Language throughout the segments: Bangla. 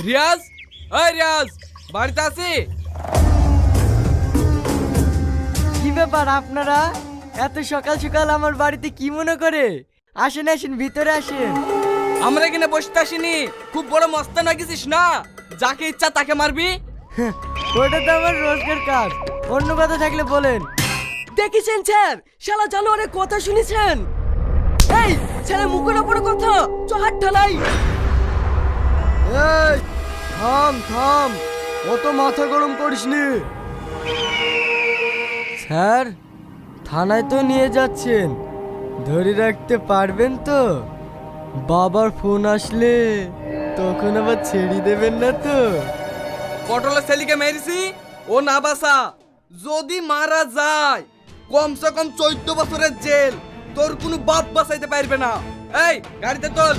রিয়াজ, ওই রিয়াজ, বাড়িতে আছি? কি ব্যাপার আপনারা এত সকাল সকাল আমার বাড়িতে কি মনে করে? আসেন আসেন, ভিতরে আসেন। আমরা এখানে বসতে আসিনি, খুব বড় মস্তান হয়ে গেছিস না, যাকে ইচ্ছা তাকে মারবি। ওটা তো আমার রোজগার কাজ, অন্য কথা থাকলে বলেন। দেখেছেন স্যার, শালা জানোয়ারের কথা শুনেছেন? এই ছেলে মুখের ওপরে কথা, চহাট ঠালাই। এই থাম থাম, অত মাথা গরম করিসনি। স্যার, থানায় তো নিয়ে যাচ্ছেন, ধরে রাখতে পারবেন তো? বাবার ফোন আসলে তখন আবার ছেড়ে দেবেন না তো? পটলের ছেলেকে মেরেছি, ও না বাসা, যদি মারা যায় কমসে কম 14 বছরের জেল, তোর কোনো বাপ বাঁচাইতে পারবে না। এই গাড়িতে তোল।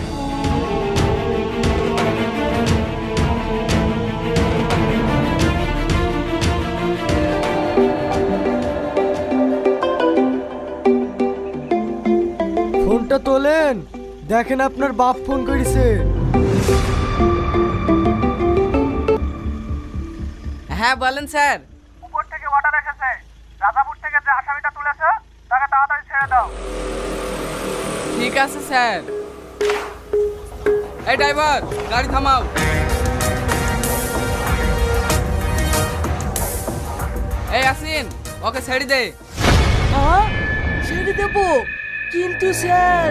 ফোনটা তোলেন, দেখেন আপনার বাপ ফোন করেছে। হ্যাঁ বলেন স্যার। উপর থেকে অর্ডার এসেছে, রাজাপুর থেকে যে আসামিটা তুলেছে তাকে তাড়াতাড়ি ছেড়ে দাও। ঠিক আছে স্যার। এই ড্রাইভার, গাড়ি থামাও। এই আসিন, ওকে ছেড়ে দে। ছেড়ে দেবো, কিন্তু স্যার।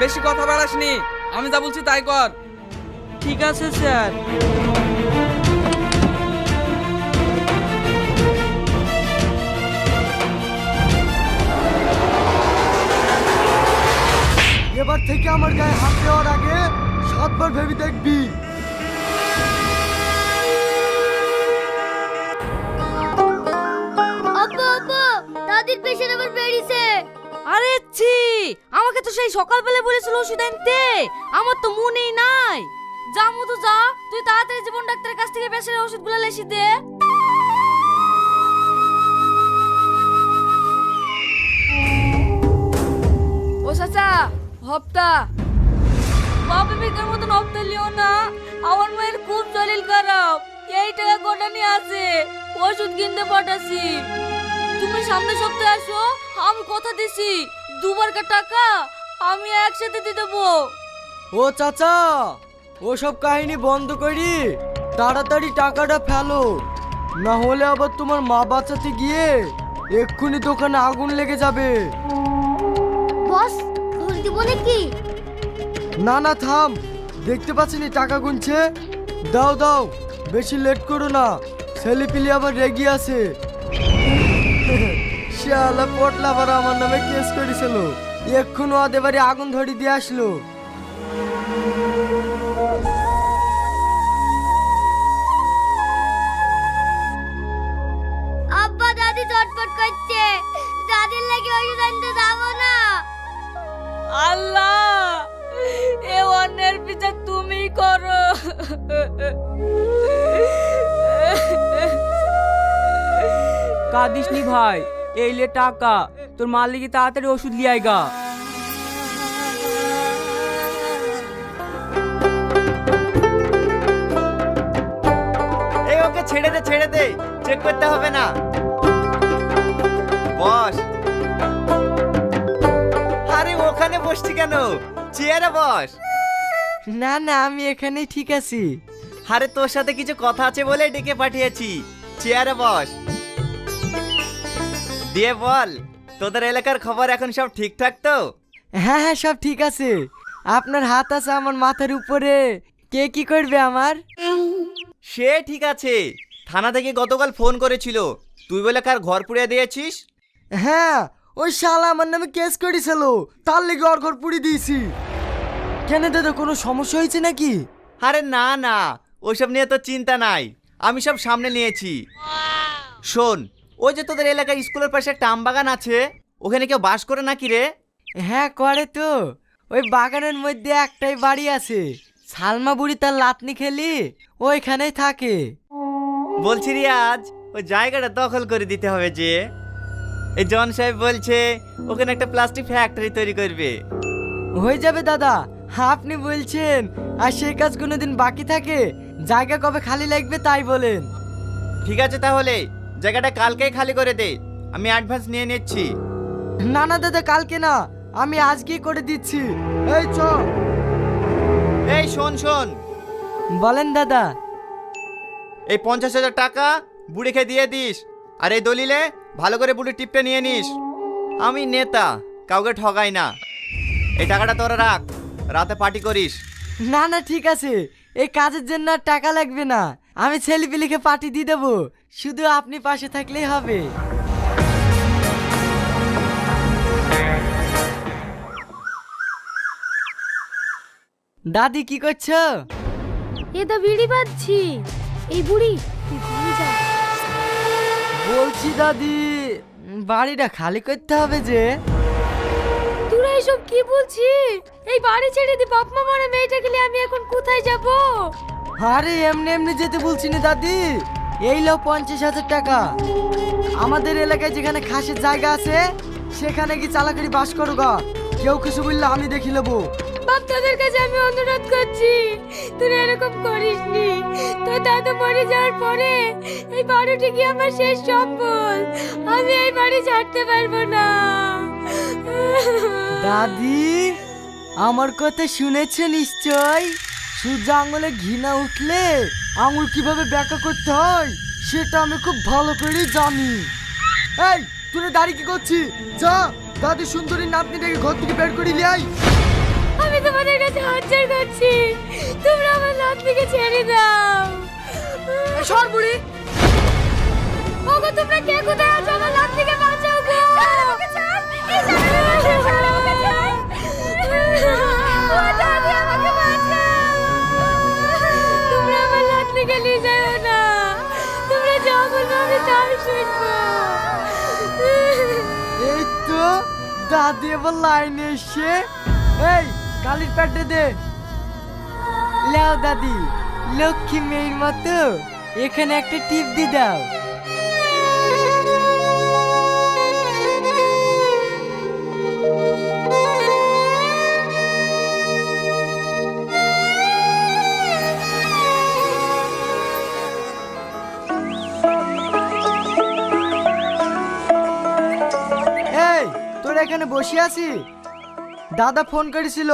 বেশি কথা বাড়াসনি, আমি যা বলছি তাই কর। ঠিক আছে স্যার। এবার থেকে আমার গায়ে হাত দেওয়ার আগে 7 বার ভেবে দেখবি। আব্বা আব্বা, দাদির পেশেন্ট আবার বেরিয়েছে। আরে ছি, আমাকে তো সেই সকালবেলা বলেছিল ওষুধ আনতে, আমার তো মনেই নাই। যা মধু যা, তুই তাড়াতাড়ি জীবন ডাক্তারের কাছ থেকে পেশেন্টের ওষুধগুলো লেসি দে। ও চাচা, হপ্তা বাবা বেকার মতন হপ্তা লিও না, আমার মায়ের খুব শরীর খারাপ, এই টাকা কটা নিয়ে আছে, ওষুধ কিনতে পাঠাছি। তুমি সামনে সপ্তাহে আসো, আমি কথা দিছি 2 বার টাকা আমি একসাথে দিয়ে দেবো। ও চাচা, ওসব কাহিনী বন্ধ করি, তাড়াতাড়ি টাকাটা ফেলো, না হলে আবার তোমার মা বাঁচাতে গিয়ে এক্ষুনি দোকানে আগুন লেগে যাবে। বস, ভুল দিব নাকি? না না থাম, দেখতে পাচ্ছিনি টাকা গুনছে। দাও দাও, বেশি লেট করো না, ছেলে পিলি আবার রেগে আছে। শালা পটলা আবার আমার নামে কেস করেছিল, এক্ষুনি ওদের বাড়ি আগুন ধরে দিয়ে আসলো। আব্বা দাদি চটপট করছে, দাদির লাগে ওষুধ আনতে যাবো না। আল্লাহ, এ অন্যের বিচার তুমি করো। কাঁদিস নি ভাই, এই লে টাকা, তোর মালিকে তাড়াতাড়ি ওষুধ লিয়ে আইগা। এই ওকে ছেড়ে দে, চেক করতে হবে না। বস। আরে ওখানে বসছি কেন, চেয়ারে বস। না না, আমি এখানেই ঠিক আছি। আরে তোর সাথে কিছু কথা আছে বলে ডেকে পাঠিয়েছি, চেয়ারে বস। দিয়ে বল, তোদের এলাকার খবর এখন সব ঠিকঠাক তো? হ্যাঁ হ্যাঁ, সব ঠিক আছে। আপনার হাত আছে আমার মাথার উপরে, কে কি করবে আমার? সে ঠিক আছে, থানা থেকে গতকাল ফোন করেছিল, তুই বলে কার ঘর পুড়িয়ে দিয়েছিস। হ্যাঁ, ওই শালা আমার নামে কেস করেছিল, তার লেগে ওর ঘর পুড়িয়ে দিয়েছি। কেন দাদা, কোনো সমস্যা হয়েছে নাকি? আরে না না, ওইসব নিয়ে তো চিন্তা নাই, আমি সব সামনে নিয়েছি। শোন, ওই যে তোদের এলাকায় স্কুলের পাশে একটা আম বাগান আছে, ওখানে কেউ বাস করে নাকি রে? হ্যাঁ করে তো, ওই বাগানের মধ্যে একটাই বাড়ি আছে, সালমা বুড়ি তার লাতনি খেলি ওইখানেই থাকে। বলছি রিয়াজ, ওই জায়গাটা দখল করে দিতে হবে যে। এই জন সাহেব বলছে ওখানে একটা প্লাস্টিক ফ্যাক্টরি তৈরি করবে। হয়ে যাবে দাদা, আপনি বলছেন আর সেই কাজ কোনোদিন বাকি থাকে? জায়গা কবে খালি লাগবে তাই বলেন। ঠিক আছে তাহলে জায়গাটা কালকেই খালি করে দে, আমি অ্যাডভান্স নিয়ে নিচ্ছি। না না দাদা, কালকে না, আমি আজকেই করে দিচ্ছি। এই চ। এই শোন শোন, বলেন দাদা। এই 50,000 টাকা বুড়িকে দিয়ে দিস, আর এই দলিলে ভালো করে বুড়ি টিপটা নিয়ে নিস। আমি নেতা, কাউকে ঠগাই না। এই টাকাটা তোরা রাখ, রাতে পার্টি করিস। না না ঠিক আছে, এই কাজের জন্য আর টাকা লাগবে না, আমি ছেলেপিলিকে পার্টি দিয়ে দেবো, শুধু আপনি পাশে থাকলেই হবে। দাদি কি করছো? এটা বিড়ি বাজছি। এই বুড়ি তুই ঘরে যা। বলছি দাদি, বাড়িটা খালি করতে হবে যে। তোরা এসব কি বলছিস? এই বাড়ি ছেড়ে দি বাপ মা মারা মেয়েটাকে নিয়ে আমি এখন কোথায় যাব? আরে এমনি এমনি যেতে বলছি না দাদি, এই লো 50,000 টাকা। আমাদের এলাকায় যেখানে খাসের জায়গা আছে সেখানে কি চালাকারি বাস করো গা, কেউ কিছু বললে আমি দেখি নেবো। বাপ তোদের কাছে আমি অনুরোধ করছি, তোরা এরকম করিস নি। তোর দাদু মরে যাওয়ার পরে এই বাড়িটি কি আমার শেষ সম্বল, আমি এই বাড়ি ছাড়তে পারবো না। দাদি আমার কথা শুনেছে নিশ্চয়, সূর্য আঙুলে ঘৃণা উঠলে আঙুল কিভাবে ব্যাখ্যা করতে হয় সেটা আমি খুব ভালো করে জানি। এই তুই দাঁড়িয়ে কি করছিস? যা দাদি সুন্দরী নাতনি দেখে ঘর থেকে বের করে নিয়ে আয়। আমি তোমাদের কাছে হাজার করছি, তোমরা আমার নাতনিকে ছেড়ে দাও। সর বুড়ি। ওগো তোমরা কে কোথায় আছো? আমার নাতনিকে বাঁচাও গো। ও দাদি আমাকে বাঁচাও। তোমরা আমার নাতনিকে নিয়ে যাও না, তোমরা যা বলবে আমি তাই শুনবো। এই তো দাদি এবার লাইনে এসে, এই কালির প্যাটে দে। লাও দাদি, লক্ষ্মী মেয়ের মতো এখানে একটা টিপ দিয়ে দাও। এই তোরা এখানে বসে আছি? দাদা ফোন করেছিল,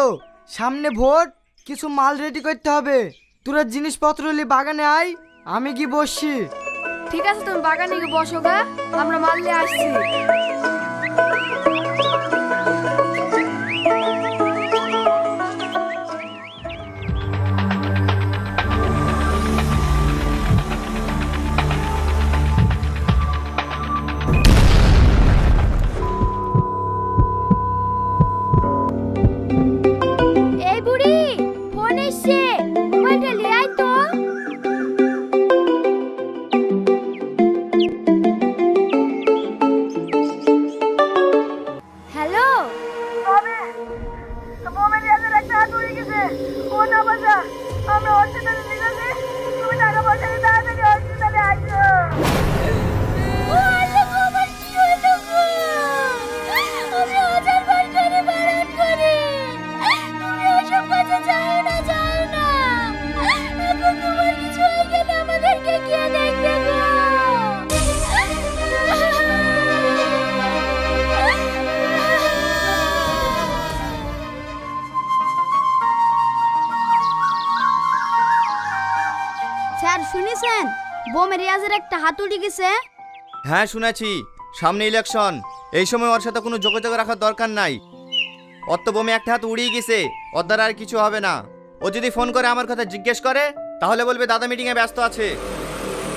সামনে ভোট, কিছু মাল রেডি করতে হবে। তোরা জিনিসপত্র নিয়ে বাগানে আয়, আমি কি বসছি। ঠিক আছে তুমি বাগানে গিয়ে বসো গা, আমরা মারলে আসছি। এই বুড়ি ফোন এসছে, মোবাইলটা নিয়ে আয় তো। হ্যালো তবে বোমে রিয়াজের একটা হাত উড়ে গেছে, ও না বাজা, আমরা হসপিটালে নিয়ে যাচ্ছি, তুমি টাকা পয়সা নিয়ে তাড়াতাড়ি হসপিটালে আসো। ও আল্লাহ গো, আমার কি হলো গো? আমি হাজার বার করে বারণ করি, তুমি ওসব কাছে যাও না, যাও না। এখন তোমার কিছু হয়ে গেলে আমাদেরকে কে দেখবে গো? স্যার শুনেছেন বোমে রিয়াজের একটা হাত উড়ে গেছে? হ্যাঁ শুনেছি, সামনে ইলেকশন, এই সময় ওর সাথে কোনো যোগাযোগ রাখার দরকার নাই। ওর তো বোমে একটা হাত উড়িয়ে গেছে, ওর দ্বারা আর কিছু হবে না। ও যদি ফোন করে আমার কথা জিজ্ঞেস করে তাহলে বলবে দাদা মিটিংয়ে ব্যস্ত আছে।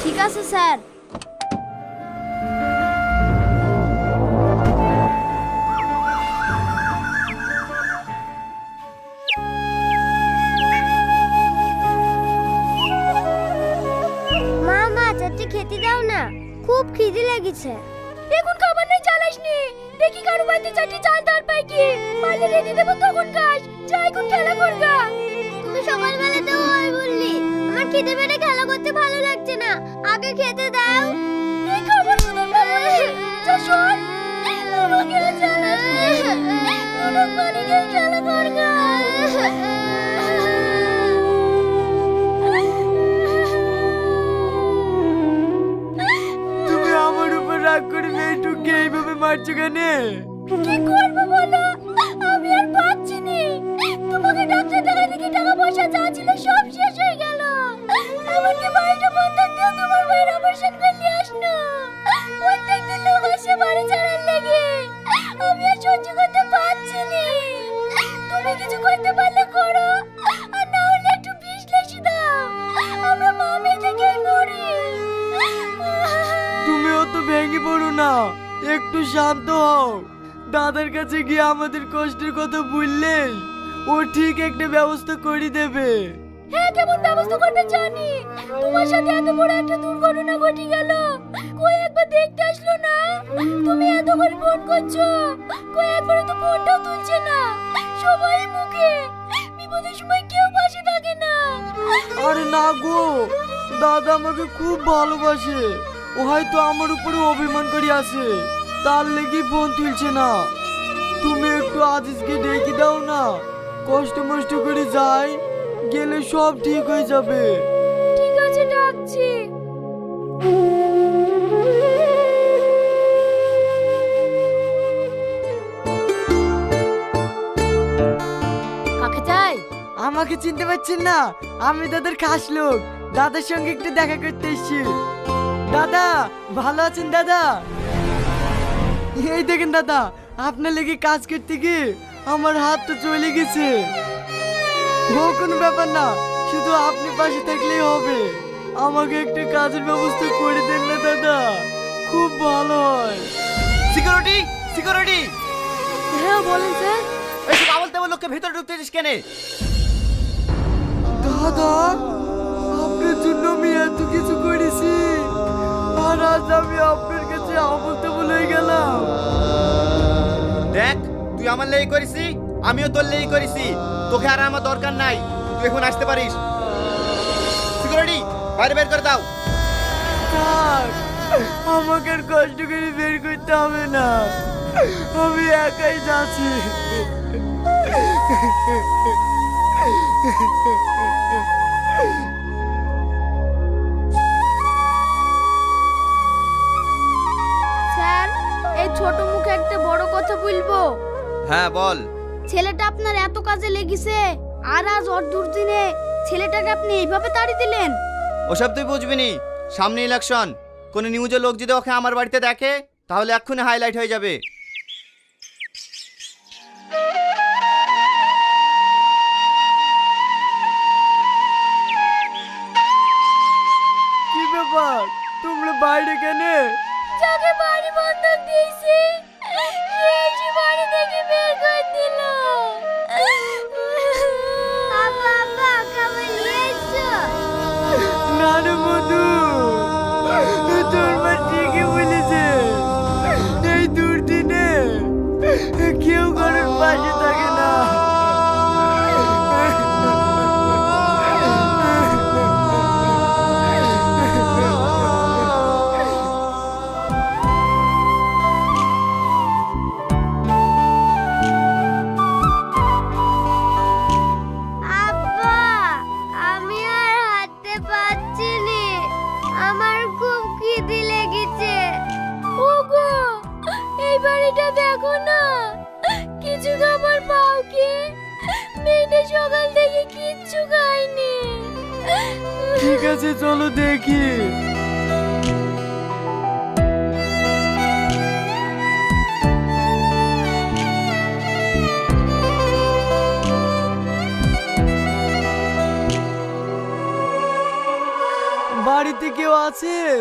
ঠিক আছে স্যার। মা চাচি খেতে দাও না, খুব খিদে লেগেছে। এখন খাবার নেই, চালাসনি। দেখি কারো বাড়িতে চারটি চাল তার পাই কি পালে রেডি দেবো, তখন খাস। যা এখন খেলা করগা। তুই সকালবেলা তো ওই বললি আমার খিদে পেটে খেলা করতে ভালো লাগছে না, আগে খেতে দাও। এই খাবার শুধু খাবো না। যা শোন, আমাকে আর চালাসনি। অনেক বাড়ি গিয়ে খেলা করগা। তুমি আমার উপর রাগ করে মেয়েটুকে এইভাবে মারছো কেন? কি করবো বলো, আমি আর পাচ্ছি নি। তোমাকে ডাক্তার দেখাতে গিয়ে টাকা পয়সা যা ছিল সব শেষ হয়ে গেল। এমনকি বাড়িটা বন্ধক দিয়ে তোমার ভাইয়ের অপারেশন করলে আসলো। প্রত্যেকদিন লোক আসে বাড়ি ছাড়ার লেগে। আমি আর সহ্য করতে পারছি নি। তুমি কিছু করতে পারলে করো, আর না হলে একটু বিষ লেসে দাও। আমরা মা মেয়ে থেকেই মরি। তুমি অত ভেঙে পড়ো না, একটু শান্ত হও। দাদার কাছে গিয়ে আমাদের কষ্টের কথা বললেই ও ঠিক একটা ব্যবস্থা করে দেবে। হ্যাঁ, কেমন ব্যবস্থা করতে জানি। তোমার সাথে এত বড় একটা দুর্ঘটনা ঘটে গেল, কই একবার দেখতে আসলো না? তুমি এত করে ফোন করছো, কই একবার তো ফোনটাও তুলছে না। সবাই মুখে, বিপদের সময় কেউ পাশে থাকে না। আরে না গো, দাদা আমাকে খুব ভালোবাসে। ও হয়তো আমার উপরে অভিমান করে আছে, তার লেগে ফোন তুলছে না। তুমি একটু আজিজকে ডেকে দাও না, কষ্ট মষ্ট করে যাই, গেলে সব ঠিক হয়ে যাবে। ঠিক আছে, ডাকছি। কাকে চাই? আমাকে চিনতে পারছেন না? আমি দাদার খাস লোক, দাদার সঙ্গে একটু দেখা করতে এসেছি। দাদা ভালো আছেন দাদা? এই দেখেন দাদা, আপনার লেগে কাজ করতে গিয়ে আমার হাত তো চলে গেছে। ও কোনো ব্যাপার না, শুধু আপনি পাশে থাকলেই হবে। আমাকে একটা কাজের ব্যবস্থা করে দেন না দাদা, খুব ভালো হয়। Security, security! হ্যাঁ বলেন স্যার। এইসব আবল তাবল লোককে ভেতরে ঢুকতে দিস কেন? দাদা, আপনার জন্য আমি এত কিছু করেছি, আর আজ আমি আপনার কাছে আমলতে বলে গেলাম। দেখ, তুই আমার লেগে করেছি, আমিও তোর লেগে করেছি। তোকে আর আমার দরকার নাই, তুই এখন আসতে পারিস। সিকিউরিটি, বাইরে বের করে দাও। থাক, আমাকে আর কষ্ট করে বের করতে হবে না, আমি একাই যাচ্ছি। স্যার, এই ছোট মুখে একটা বড় কথা বলবো। হ্যাঁ বল। ছেলেটা আপনার এত কাজে লেগেছে, আর আজ ওর দুর্দিনে ছেলেটাকে আপনি এইভাবে তাড়িয়ে দিলেন। ওসব তুই বুঝবি নি, সামনে ইলেকশন। কোন নিউজের লোক যদি ওকে আমার বাড়িতে দেখে, তাহলে এক্ষুনি হাইলাইট হয়ে যাবে। কি ব্যাপার, তোমরা বাইরে কেন? যাকে বাড়ি বন্ধক দিয়েছি সে এসে বাড়ি থেকে বের করে দিল। আপা আপা খাবার নিয়ে এসো। না রে মধু, তোর মা ঠিকই বলেছে, এই দুর্দিনে কেউ কারোর পাশে থাকে না। আব্বা, আমি আর হাঁটতে পারছি না, আমার খুব খিদে লেগেছে। ওগো, এই বাড়িটা দেখো না, কিছু খাবার পাও কি? মেয়েটা সকাল থেকে কিচ্ছু খায়নি। ঠিক আছে, চলো দেখি। বাড়িতে কেউ আছেন?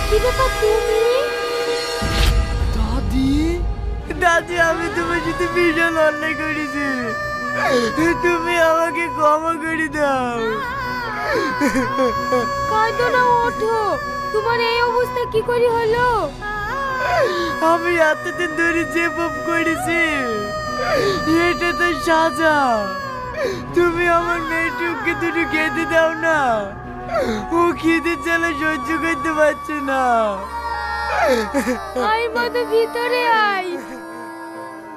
কি ব্যাপার তুমি? দাদি, দাদি আমি তোমার সাথে ভীষণ অন্যায় করেছি, তুমি আমাকে ক্ষমা করে দাও। কাঁদো না, ওঠো। তোমার এই অবস্থা কি করে হলো? আমি এতদিন ধরে যে পাপ করেছি, এটা তো সাজা। তুমি আমার মেয়েটুকে দুটো খেতে দাও না, ও খিদে জ্বালা সহ্য করতে পারছে না। আই মতো ভিতরে আই,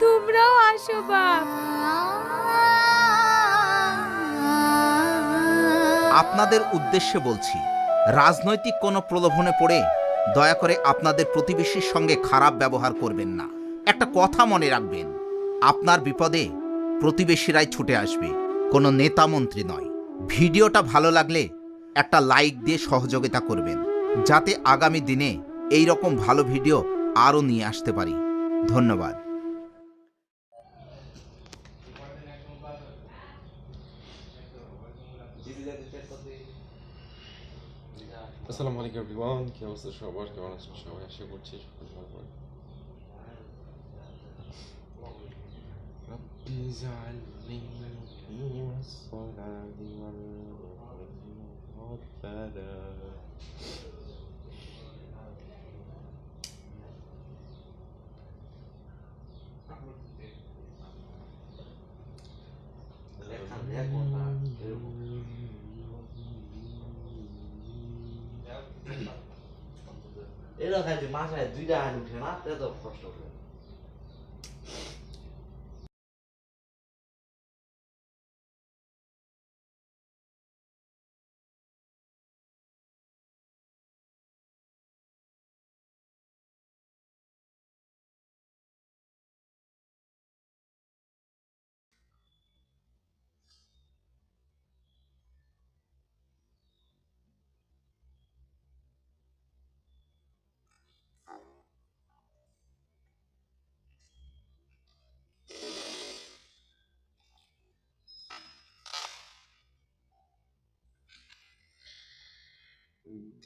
তোমরাও আসো বাপ। আপনাদের উদ্দেশ্যে বলছি, রাজনৈতিক কোনো প্রলোভনে পড়ে দয়া করে আপনাদের প্রতিবেশীর সঙ্গে খারাপ ব্যবহার করবেন না। একটা কথা মনে রাখবেন, আপনার বিপদে প্রতিবেশীরাই ছুটে আসবে, কোনো নেতা মন্ত্রী নয়। ভিডিওটা ভালো লাগলে একটা লাইক দিয়ে সহযোগিতা করবেন, যাতে আগামী দিনে এই রকম ভালো ভিডিও আরও নিয়ে আসতে পারি। ধন্যবাদ। আসসালামু আলাইকুম এভরিওয়ান, কি অবস্থা সবার, কেমন আছেন সবাই? আশা করছি সকল ভালো আছেন। রব্বি জাআলনি মুকিমাস সালাতি ওয়াল মুহতাদা। এরা খাইতে মাসায় 2টা আন উঠে না, এত কষ্ট করে।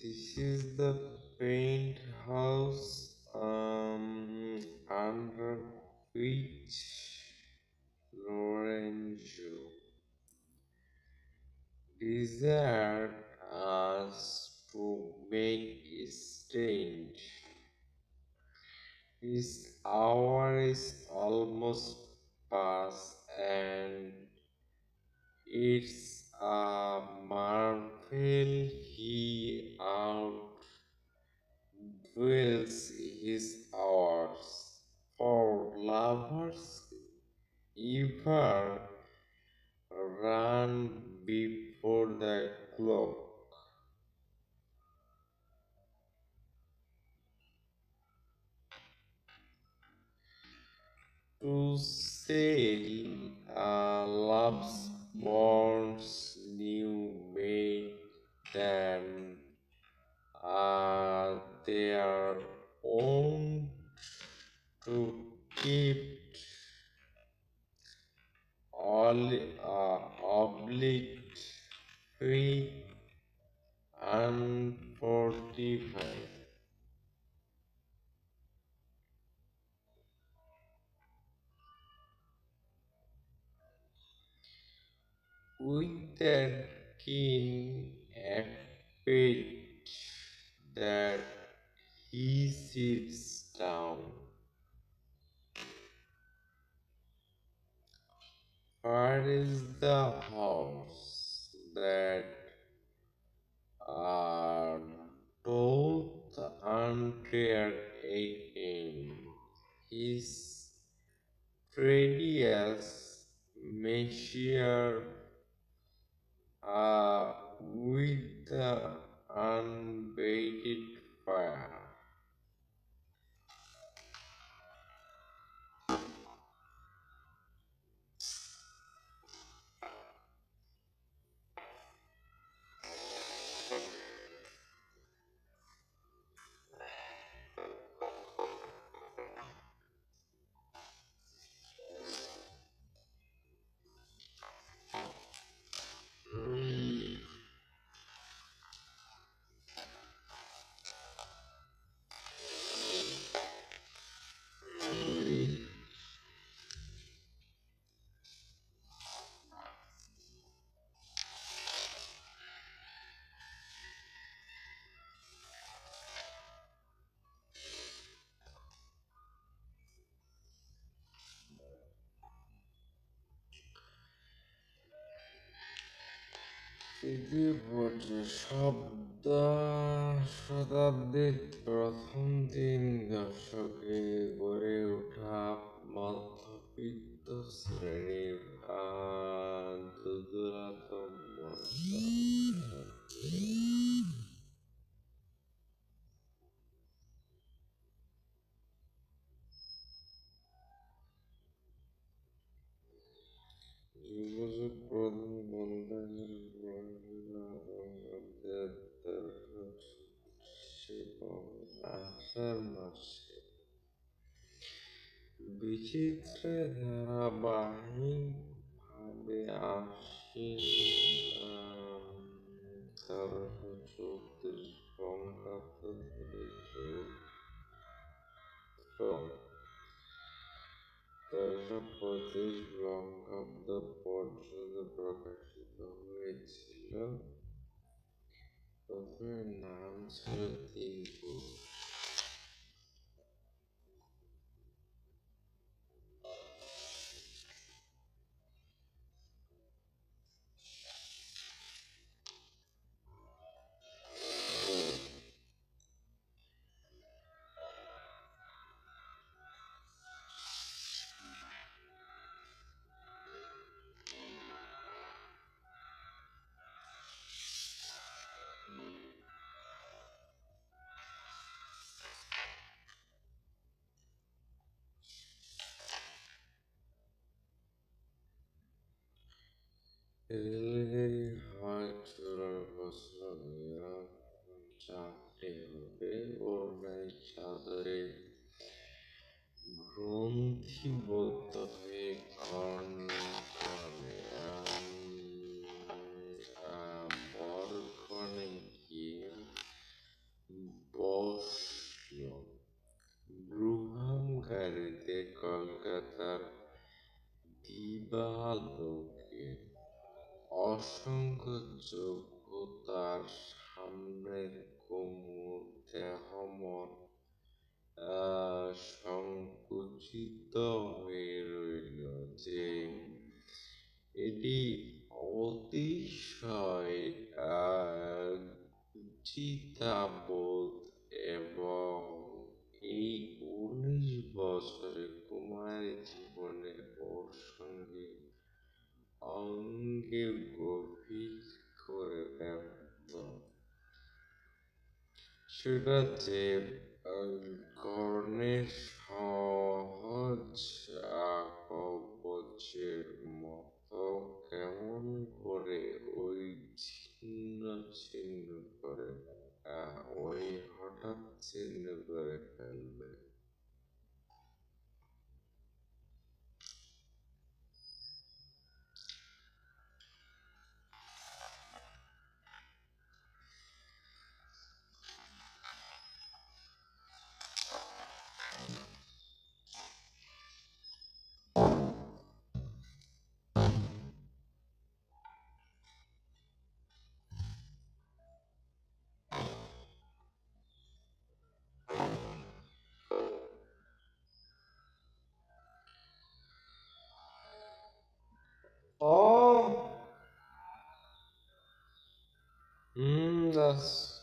This is the paint house under which Lorenzo desired us to make a stand. His hour is almost past, and it's a marvel he outdwells his hours. For lovers ever run before the clock. To sail love's bonds new made them their own, to keep all oblique, free, unfortified. With that keen appetite that he sits down. Where is the house that doth untear again his tedious measure with the unbaited fire? পৃথিবীপটে শতাব্দীর প্রথম 3 দশকে গড়ে ওঠা মধ্যবিত্ত শ্রেণীর দুর্দশাগ্রস্ত যোগাযোগ প্রধান বন্ধ আষাঢ় মাসে বিচিত্র ধারাবাহিক ভাবে তেরোশো চৌত্রিশ বঙ্গাব্দ থেকে তেরোশো পঁয়ত্রিশ বঙ্গাব্দ পর্যন্ত প্রকাশিত হয়েছিল। প্রথমে নাম ছিল 3 পুরুষ। রেলগাড়ি হয় চূড়ার বছর চারটে হবে ওড়নায় চাদরে গ্রন্থিবদ্ধ হয়ে বরকনে গিয়ে বসল। ব্রুহাম গাড়িতে কলকাতার দিবালোকে অসংখ্য যোগ্য তার সামনের কোমর দেহমন সংকুচিত হয়ে রইল যে এটি অতিশয় কুচিতাবোধ এবং এই 19 বছরের কুমারী জীবনে ওর সঙ্গে অঙ্গে গভীর করে ব্যক্ত সেটা যে কর্ণের সহজ কবচের মতো কেমন করে ওই ছিন্ন ছিন্ন করে ওই হঠাৎ ছিন্ন করে ফেলবে। That's